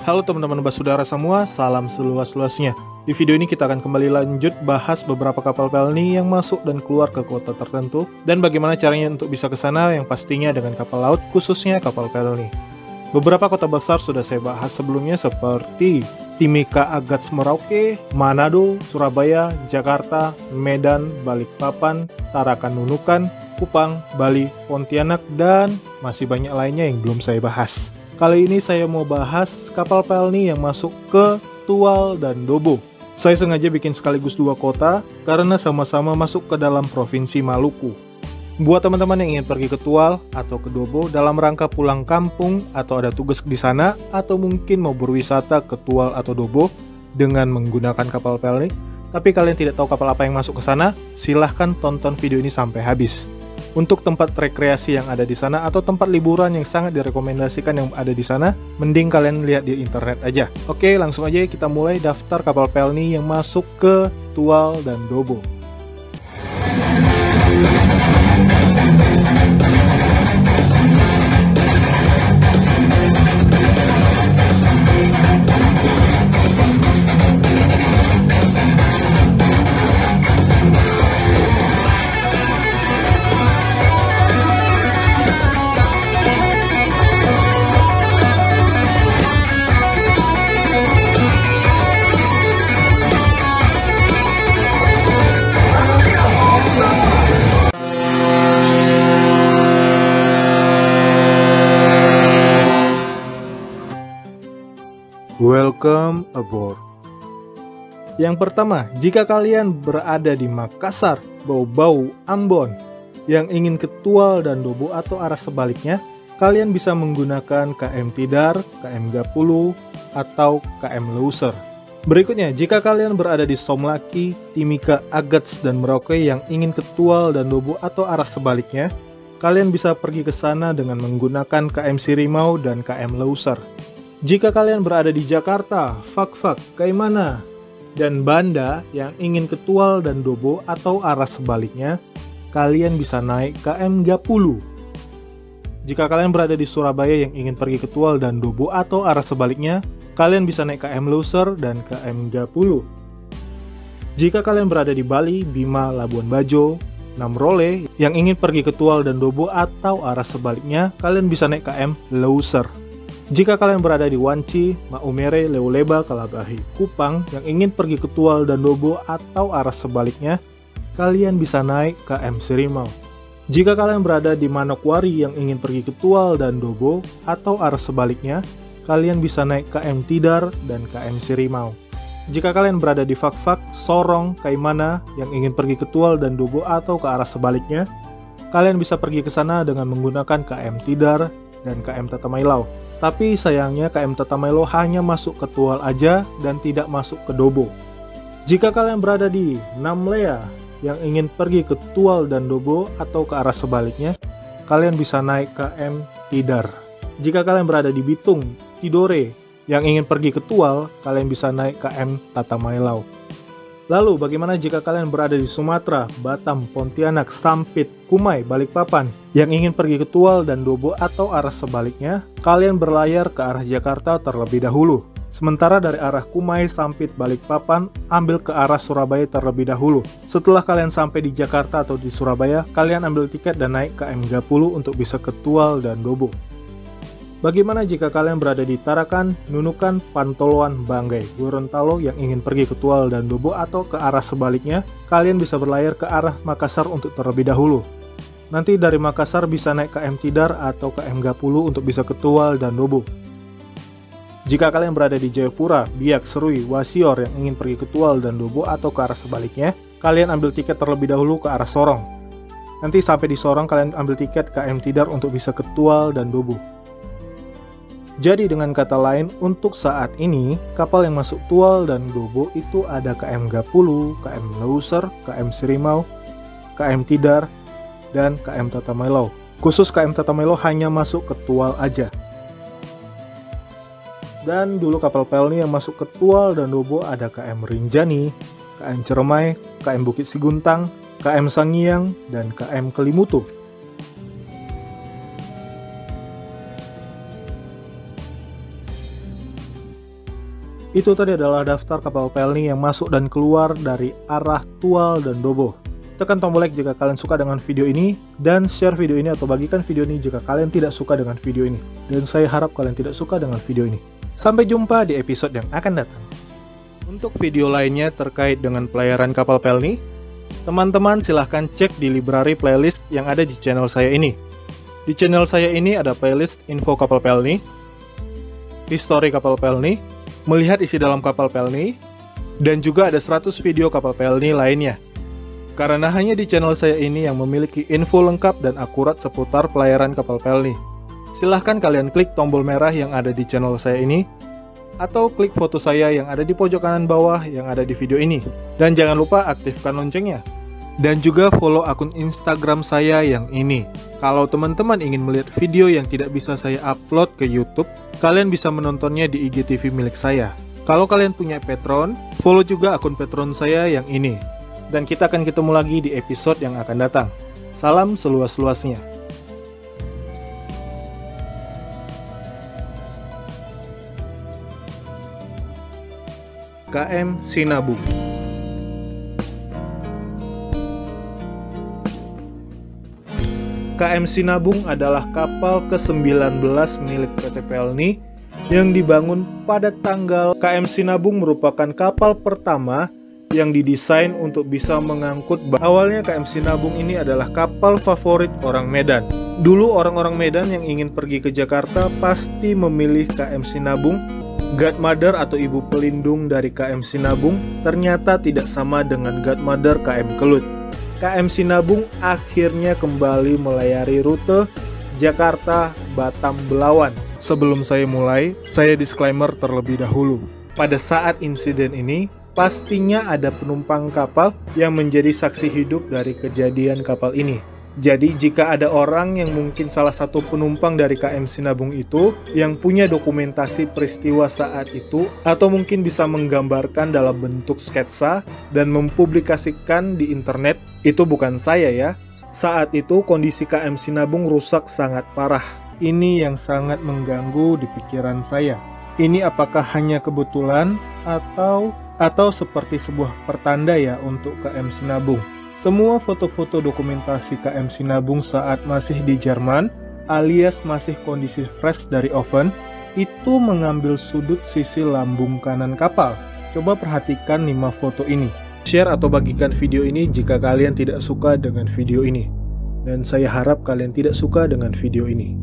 Halo teman-teman basudara semua, salam seluas-luasnya. Di video ini kita akan kembali lanjut bahas beberapa kapal pelni yang masuk dan keluar ke kota tertentu dan bagaimana caranya untuk bisa ke sana, yang pastinya dengan kapal laut, khususnya kapal pelni. Beberapa kota besar sudah saya bahas sebelumnya seperti Timika, Agats, Merauke, Manado, Surabaya, Jakarta, Medan, Balikpapan, Tarakan, Nunukan, Kupang, Bali, Pontianak, dan masih banyak lainnya yang belum saya bahas. Kali ini saya mau bahas kapal pelni yang masuk ke Tual dan Dobo. Saya sengaja bikin sekaligus dua kota karena sama-sama masuk ke dalam provinsi Maluku. Buat teman-teman yang ingin pergi ke Tual atau ke Dobo dalam rangka pulang kampung atau ada tugas di sana atau mungkin mau berwisata ke Tual atau Dobo dengan menggunakan kapal pelni, tapi kalian tidak tahu kapal apa yang masuk ke sana, silahkan tonton video ini sampai habis. Untuk tempat rekreasi yang ada di sana atau tempat liburan yang sangat direkomendasikan yang ada di sana, mending kalian lihat di internet aja. Oke, langsung aja kita mulai daftar kapal pelni yang masuk ke Tual dan Dobo. Welcome aboard. Yang pertama, jika kalian berada di Makassar, Bau-Bau, Ambon, yang ingin ke Tual dan Dobo atau arah sebaliknya, kalian bisa menggunakan KM Tidar, KM Gapulu, atau KM Loser. Berikutnya, jika kalian berada di Somlaki, Timika, Agats, dan Merauke yang ingin ke Tual dan Dobo atau arah sebaliknya, kalian bisa pergi ke sana dengan menggunakan KM Sirimau dan KM Loser. Jika kalian berada di Jakarta, Fak-Fak, Kaimana, dan Banda yang ingin ke Tual dan Dobo atau arah sebaliknya, kalian bisa naik KM Gapulu. Jika kalian berada di Surabaya yang ingin pergi ke Tual dan Dobo atau arah sebaliknya, kalian bisa naik KM Loser dan KM Gapulu. Jika kalian berada di Bali, Bima, Labuan Bajo, Namrole yang ingin pergi ke Tual dan Dobo atau arah sebaliknya, kalian bisa naik KM Loser. Jika kalian berada di Wanci, Maumere, Leoleba, Kalabahi, Kupang yang ingin pergi ke Tual dan Dobo atau arah sebaliknya, kalian bisa naik KM Sirimau. Jika kalian berada di Manokwari yang ingin pergi ke Tual dan Dobo atau arah sebaliknya, kalian bisa naik KM Tidar dan KM Sirimau. Jika kalian berada di Fak-Fak, Sorong, Kaimana yang ingin pergi ke Tual dan Dobo atau ke arah sebaliknya, kalian bisa pergi ke sana dengan menggunakan KM Tidar dan KM Tatamailau. Tapi sayangnya KM Tatamailau hanya masuk ke Tual aja dan tidak masuk ke Dobo. Jika kalian berada di Namlea yang ingin pergi ke Tual dan Dobo atau ke arah sebaliknya, kalian bisa naik KM Tidar. Jika kalian berada di Bitung, Tidore yang ingin pergi ke Tual, kalian bisa naik KM Tatamailau. Lalu bagaimana jika kalian berada di Sumatera, Batam, Pontianak, Sampit, Kumai, Balikpapan yang ingin pergi ke Tual dan Dobo atau arah sebaliknya, kalian berlayar ke arah Jakarta terlebih dahulu. Sementara dari arah Kumai, Sampit, Balikpapan, ambil ke arah Surabaya terlebih dahulu. Setelah kalian sampai di Jakarta atau di Surabaya, kalian ambil tiket dan naik KM Gapulu untuk bisa ke Tual dan Dobo. Bagaimana jika kalian berada di Tarakan, Nunukan, Pantoloan, Banggai, Gorontalo yang ingin pergi ke Tual dan Dobo atau ke arah sebaliknya, kalian bisa berlayar ke arah Makassar untuk terlebih dahulu. Nanti dari Makassar bisa naik KM Tidar atau KM Gapulu untuk bisa ke Tual dan Dobo. Jika kalian berada di Jayapura, Biak, Serui, Wasior yang ingin pergi ke Tual dan Dobo atau ke arah sebaliknya, kalian ambil tiket terlebih dahulu ke arah Sorong. Nanti sampai di Sorong kalian ambil tiket KM Tidar untuk bisa ke Tual dan Dobo. Jadi dengan kata lain, untuk saat ini, kapal yang masuk Tual dan Dobo itu ada KM Gapulu, KM Loser, KM Sirimau, KM Tidar, dan KM Tatamailau. Khusus KM Tatamailau hanya masuk ke Tual aja. Dan dulu kapal pelni yang masuk ke Tual dan Dobo ada KM Rinjani, KM Ceremai, KM Bukit Siguntang, KM Sangiang, dan KM Kelimutu. Itu tadi adalah daftar kapal Pelni yang masuk dan keluar dari arah Tual dan Dobo. Tekan tombol like jika kalian suka dengan video ini, dan share video ini atau bagikan video ini jika kalian tidak suka dengan video ini. Dan saya harap kalian tidak suka dengan video ini. Sampai jumpa di episode yang akan datang. Untuk video lainnya terkait dengan pelayaran kapal Pelni, teman-teman silahkan cek di library playlist yang ada di channel saya ini. Di channel saya ini ada playlist info kapal Pelni, histori kapal Pelni, melihat isi dalam kapal Pelni, dan juga ada 100 video kapal Pelni lainnya. Karena hanya di channel saya ini yang memiliki info lengkap dan akurat seputar pelayaran kapal Pelni. Silahkan kalian klik tombol merah yang ada di channel saya ini, atau klik foto saya yang ada di pojok kanan bawah yang ada di video ini. Dan jangan lupa aktifkan loncengnya. Dan juga follow akun Instagram saya yang ini. Kalau teman-teman ingin melihat video yang tidak bisa saya upload ke YouTube, kalian bisa menontonnya di IGTV milik saya. Kalau kalian punya Patreon, follow juga akun Patreon saya yang ini. Dan kita akan ketemu lagi di episode yang akan datang. Salam seluas-luasnya. KM Sinabung. KM Sinabung adalah kapal ke-19 milik PT Pelni yang dibangun pada tanggal. KM Sinabung merupakan kapal pertama yang didesain untuk bisa mengangkut. Awalnya KM Sinabung ini adalah kapal favorit orang Medan. Dulu orang-orang Medan yang ingin pergi ke Jakarta pasti memilih KM Sinabung. Godmother atau ibu pelindung dari KM Sinabung ternyata tidak sama dengan Godmother KM Kelut. KM Sinabung akhirnya kembali melayari rute Jakarta, Batam, Belawan. Sebelum saya mulai, saya disclaimer terlebih dahulu. Pada saat insiden ini, pastinya ada penumpang kapal yang menjadi saksi hidup dari kejadian kapal ini. Jadi jika ada orang yang mungkin salah satu penumpang dari KM Sinabung itu yang punya dokumentasi peristiwa saat itu, atau mungkin bisa menggambarkan dalam bentuk sketsa dan mempublikasikan di internet, itu bukan saya ya. Saat itu kondisi KM Sinabung rusak sangat parah. Ini yang sangat mengganggu di pikiran saya. Ini apakah hanya kebetulan atau seperti sebuah pertanda ya untuk KM Sinabung. Semua foto-foto dokumentasi KM Sinabung saat masih di Jerman, alias masih kondisi fresh dari oven, itu mengambil sudut sisi lambung kanan kapal. Coba perhatikan 5 foto ini. Share atau bagikan video ini jika kalian tidak suka dengan video ini. Dan saya harap kalian tidak suka dengan video ini.